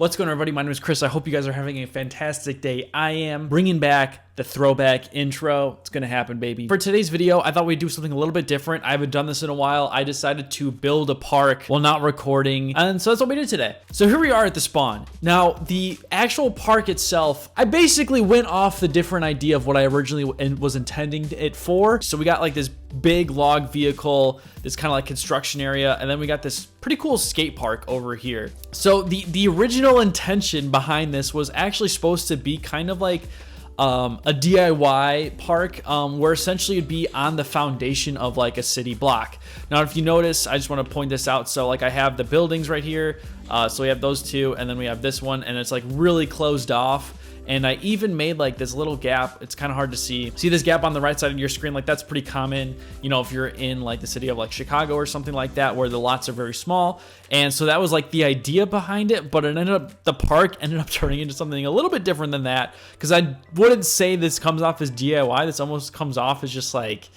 What's going on, everybody? My name is Chris. I hope you guys are having a fantastic day. I am bringing back the throwback intro. It's going to happen, baby. For today's video, I thought we'd do something a little bit different. I haven't done this in a while. I decided to build a park while not recording, and so that's what we did today. So here we are at the spawn. Now, the actual park itself, I basically went off the different idea of what I originally was intending it for. So we got like this big log vehicle, this kind of like construction area, and then we got this pretty cool skate park over here. So the original intention behind this was actually supposed to be kind of like a DIY park, where essentially it'd be on the foundation of like a city block. Now, if you notice, I just want to point this out. So like I have the buildings right here. So we have those two, and then we have this one, and it's like really closed off. And I even made like this little gap. It's kind of hard to see. See this gap on the right side of your screen? Like that's pretty common, you know, if you're in like the city of like Chicago or something like that, where the lots are very small. And so that was like the idea behind it, but it ended up, the park ended up turning into something a little bit different than that. Because I wouldn't say this comes off as DIY. This almost comes off as just like,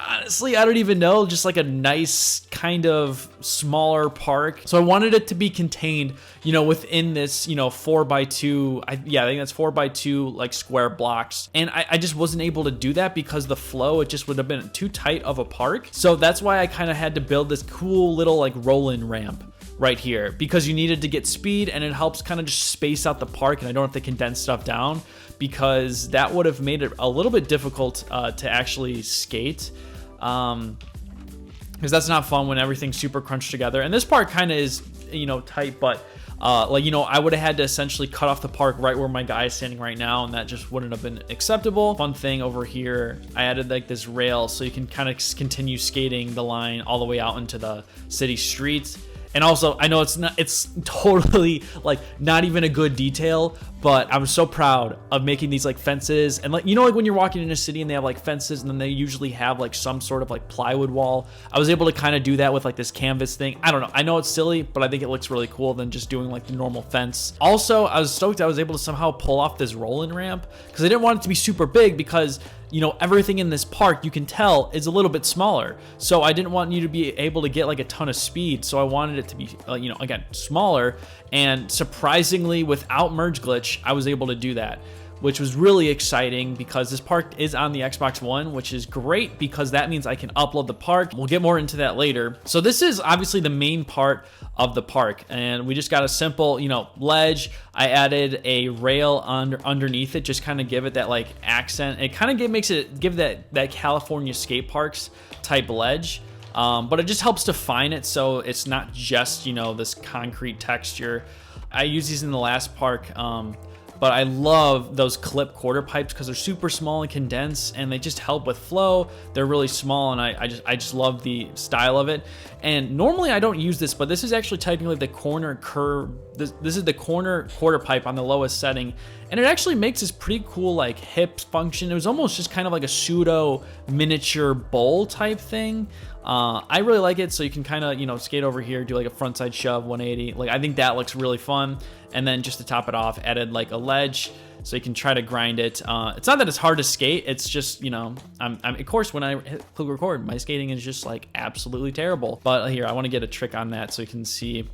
honestly, I don't even know, just like a nice kind of smaller park. So I wanted it to be contained, you know, within this, you know, 4x2, I think that's 4x2 like square blocks. And I just wasn't able to do that because the flow, it just would have been too tight of a park. So that's why I kind of had to build this cool little like roll-in ramp right here, because you needed to get speed, and it helps kind of just space out the park, and I don't have to condense stuff down, because that would have made it a little bit difficult to actually skate. Because that's not fun when everything's super crunched together. And this part kind of is, you know, tight, but like, you know, I would have had to essentially cut off the park right where my guy is standing right now, and that just wouldn't have been acceptable. Fun thing over here, I added like this rail so you can kind of continue skating the line all the way out into the city streets. And also, I know it's totally like not even a good detail, but I'm so proud of making these like fences. And like, you know, like when you're walking in a city and they have like fences, and then they usually have like some sort of like plywood wall. I was able to kind of do that with like this canvas thing. I don't know. I know it's silly, but I think it looks really cool than just doing like the normal fence. Also, I was stoked I was able to somehow pull off this roll-in ramp, because I didn't want it to be super big, because you know, everything in this park, you can tell, is a little bit smaller. So I didn't want you to be able to get like a ton of speed. So I wanted it to be, you know, again, smaller. And surprisingly, without merge glitch, I was able to do that, which was really exciting, because this park is on the Xbox One, which is great because that means I can upload the park. We'll get more into that later. So this is obviously the main part of the park, and we just got a simple, you know, ledge. I added a rail underneath it, just kind of give it that like accent. It kind of give that California skate parks type ledge. But it just helps define it, so it's not just, you know, this concrete texture. I used these in the last park, but I love those clip quarter pipes because they're super small and condensed, and they just help with flow. They're really small, and I just love the style of it. And normally I don't use this, but this is actually technically the corner curve. This is the corner quarter pipe on the lowest setting, and it actually makes this pretty cool like hip function. It was almost just kind of like a pseudo miniature bowl type thing. I really like it, so you can kind of, you know, skate over here, do like a frontside shove 180. Like, I think that looks really fun. And then just to top it off, added like a ledge, so you can try to grind it. It's not that it's hard to skate. It's just, you know, of course, when I click record, my skating is just like absolutely terrible. But here, I want to get a trick on that so you can see.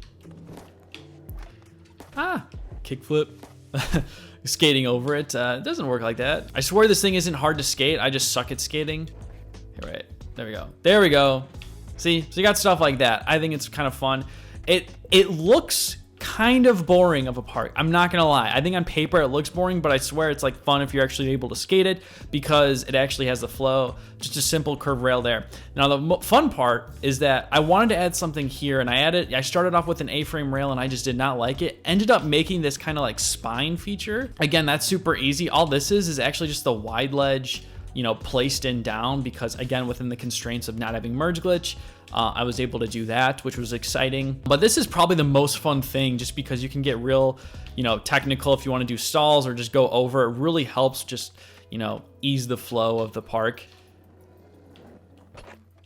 Kickflip. Skating over it. It doesn't work like that. I swear this thing isn't hard to skate. I just suck at skating. Here, right. There we go. There we go. See, so you got stuff like that. I think it's kind of fun. It looks kind of boring of a park. I'm not gonna lie. I think on paper it looks boring, but I swear it's like fun if you're actually able to skate it, because it actually has the flow. Just a simple curved rail there. Now the fun part is that I wanted to add something here, and I started off with an A-frame rail, and I just did not like it. Ended up making this kind of like spine feature. Again, that's super easy. All this is actually just the wide ledge, you know, placed in down, because again, within the constraints of not having merge glitch, I was able to do that, which was exciting. But this is probably the most fun thing, just because you can get real, you know, technical if you want to do stalls or just go over. It really helps just, you know, ease the flow of the park.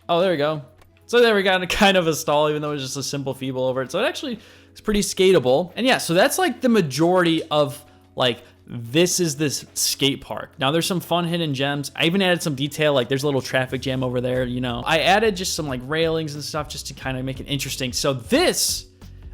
Oh, there we go. So there we got a kind of a stall, even though it was just a simple feeble over it. So it actually is pretty skatable. And yeah, so that's like the majority of like this is this skate park. Now there's some fun hidden gems. I even added some detail, like there's a little traffic jam over there, you know. I added just some like railings and stuff just to kind of make it interesting. So this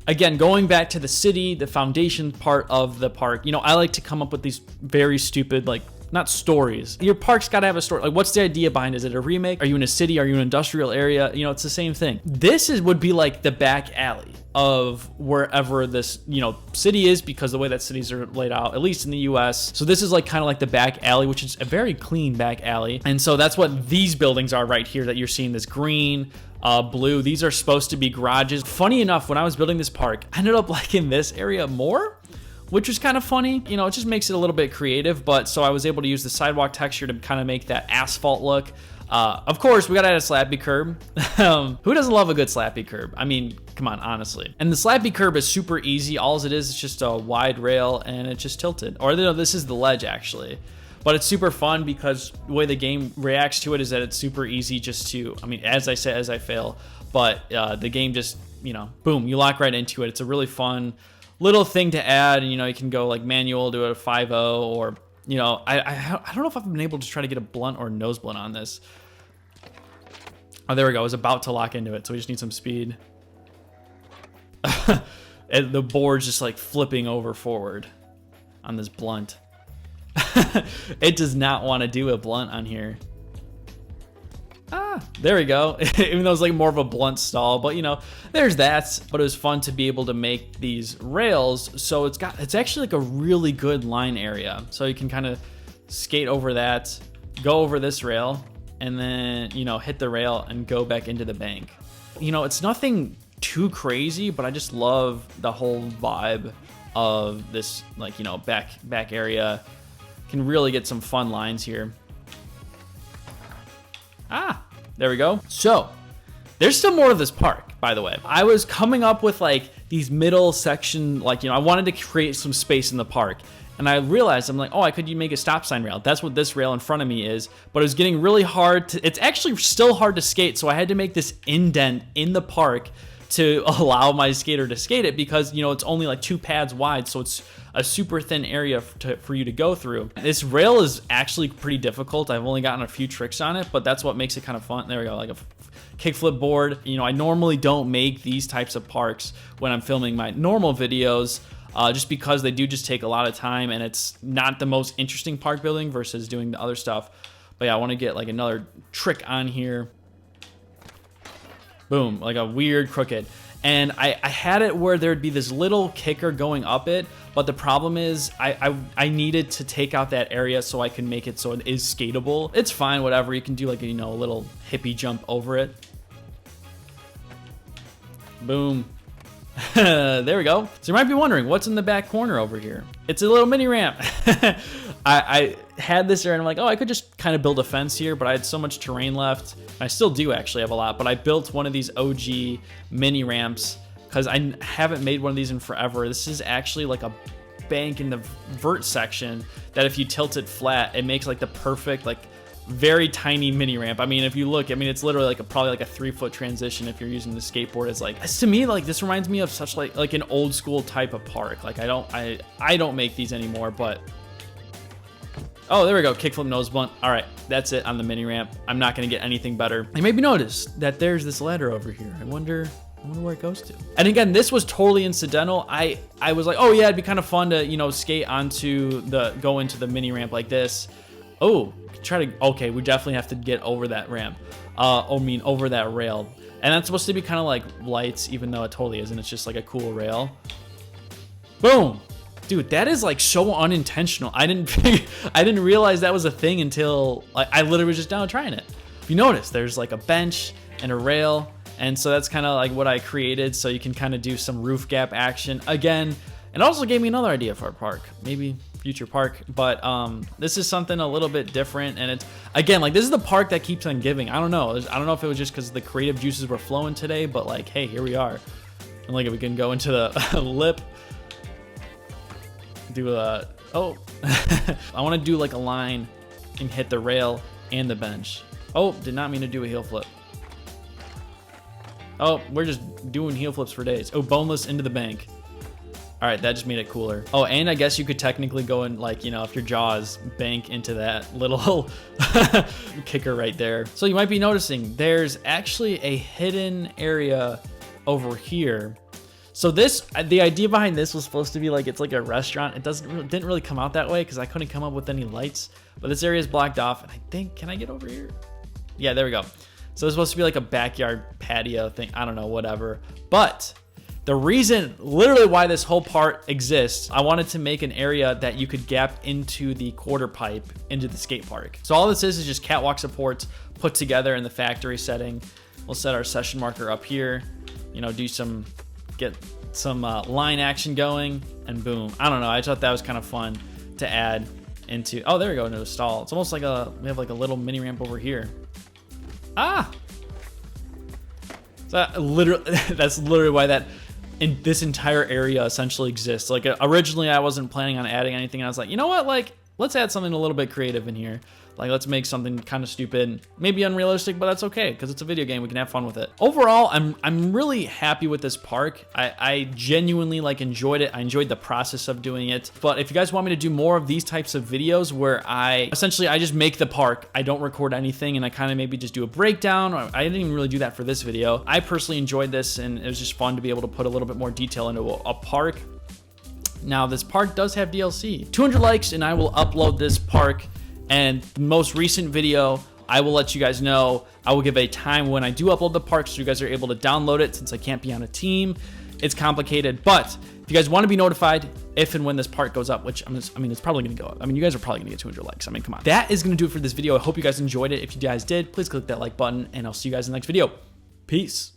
Again, going back to the city, the foundation part of the park, you know, I like to come up with these very stupid, like, not stories. Your park's got to have a story. Like, what's the idea behind it? Is it a remake? Are you in a city? Are you in an industrial area? You know, it's the same thing. This would be like the back alley of wherever this, you know, city is, because the way that cities are laid out, at least in the US. So this is like kind of like the back alley, which is a very clean back alley. And so that's what these buildings are right here that you're seeing, this green, blue. These are supposed to be garages. Funny enough, when I was building this park, I ended up liking this area more, which was kind of funny. You know, it just makes it a little bit creative, but so I was able to use the sidewalk texture to kind of make that asphalt look. Of course, we gotta add a slappy curb. Who doesn't love a good slappy curb? I mean, come on, honestly. And the slappy curb is super easy. All it is just a wide rail and it's just tilted. Or no, this is the ledge actually. But it's super fun because the way the game reacts to it is that it's super easy just to, I mean, as I say, as I fail, but the game just, you know, boom, you lock right into it. It's a really fun little thing to add. And, you know, you can go like manual, do it a 5.0, or, you know, I don't know if I've been able to try to get a blunt or nose blunt on this. Oh, there we go. I was about to lock into it, so we just need some speed. And the board's just like flipping over forward on this blunt. It does not want to do a blunt on here. Ah, there we go. Even though it's like more of a blunt stall, but you know, there's that. But it was fun to be able to make these rails. So it's actually like a really good line area. So you can kind of skate over that, go over this rail, and then, you know, hit the rail and go back into the bank. You know, it's nothing too crazy, but I just love the whole vibe of this, like, you know, back area. Can really get some fun lines here. Ah, there we go. So there's still more of this park, by the way. I was coming up with like these middle section, like, you know, I wanted to create some space in the park. And I realized, I'm like, oh, I could make a stop sign rail. That's what this rail in front of me is. But it was getting really hard to, it's actually still hard to skate. So I had to make this indent in the park to allow my skater to skate it, because, you know, it's only like 2 pads wide. So it's a super thin area for you to go through. This rail is actually pretty difficult. I've only gotten a few tricks on it, but that's what makes it kind of fun. There we go, like a kickflip board. You know, I normally don't make these types of parks when I'm filming my normal videos, just because they do just take a lot of time and it's not the most interesting park building versus doing the other stuff. But yeah, I want to get like another trick on here. Boom, like a weird crooked. And I had it where there'd be this little kicker going up it, but the problem is I needed to take out that area so I can make it so it is skatable. It's fine, whatever. You can do like, you know, a little hippie jump over it. Boom. There we go. So you might be wondering, what's in the back corner over here? It's a little mini ramp. I had this there and I'm like, oh, I could just kind of build a fence here, but I had so much terrain left. I still do actually have a lot, but I built one of these OG mini ramps because I haven't made one of these in forever. This is actually like a bank in the vert section that if you tilt it flat, it makes like the perfect, like very tiny mini ramp. I mean, if you look, I mean, it's literally like probably like a 3-foot transition if you're using the skateboard. It's like, to me, like this reminds me of such like an old school type of park. Like I don't make these anymore, but oh, there we go. Kickflip nose blunt. All right, that's it on the mini ramp. I'm not gonna get anything better. You maybe noticed that there's this ladder over here. I wonder where it goes to. And again, this was totally incidental. I was like, oh yeah, it'd be kind of fun to, you know, skate onto go into the mini ramp like this. Oh, okay, we definitely have to get over that ramp. Over that rail. And that's supposed to be kind of like lights, even though it totally isn't. It's just like a cool rail. Boom. Dude, that is like so unintentional. I didn't realize that was a thing until like I literally was just down trying it. If you notice, there's like a bench and a rail, and so that's kind of like what I created, so you can kind of do some roof gap action again. And also gave me another idea for a park, maybe future park, but this is something a little bit different. And it's, again, like this is the park that keeps on giving. I don't know if it was just because the creative juices were flowing today, but like, hey, here we are. And like, if we can go into the lip, do a, oh, I want to do like a line and hit the rail and the bench. Oh, did not mean to do a heel flip. Oh, we're just doing heel flips for days. Oh, boneless into the bank. All right, that just made it cooler. Oh, and I guess you could technically go and, like, you know, if your jaws bank into that little kicker right there. So you might be noticing there's actually a hidden area over here. So the idea behind this was supposed to be like, it's like a restaurant. It didn't really come out that way because I couldn't come up with any lights, but this area is blocked off. And I think, can I get over here? Yeah, there we go. So it's supposed to be like a backyard patio thing. I don't know, whatever. But the reason, literally why this whole part exists, I wanted to make an area that you could gap into the quarter pipe into the skate park. So all this is just catwalk supports put together in the factory setting. We'll set our session marker up here, you know, get some line action going, and boom. I don't know, I thought that was kind of fun to add into, oh, there we go, into a stall. It's almost like we have like a little mini ramp over here. Ah! So that's literally why this entire area essentially exists. Like originally I wasn't planning on adding anything. I was like, you know what? Like, let's add something a little bit creative in here. Like, let's make something kind of stupid, maybe unrealistic, but that's okay because it's a video game. We can have fun with it. Overall, I'm really happy with this park. I genuinely like enjoyed it. I enjoyed the process of doing it. But if you guys want me to do more of these types of videos where I just make the park, I don't record anything, and I kind of maybe just do a breakdown. I didn't even really do that for this video. I personally enjoyed this, and it was just fun to be able to put a little bit more detail into a park. Now, this park does have DLC. 200 likes, and I will upload this park. And the most recent video, I will let you guys know. I will give a time when I do upload the park so you guys are able to download it since I can't be on a team. It's complicated, but if you guys want to be notified if and when this park goes up, which I mean, it's probably going to go up. I mean, you guys are probably going to get 200 likes. I mean, come on. That is going to do it for this video. I hope you guys enjoyed it. If you guys did, please click that like button, and I'll see you guys in the next video. Peace.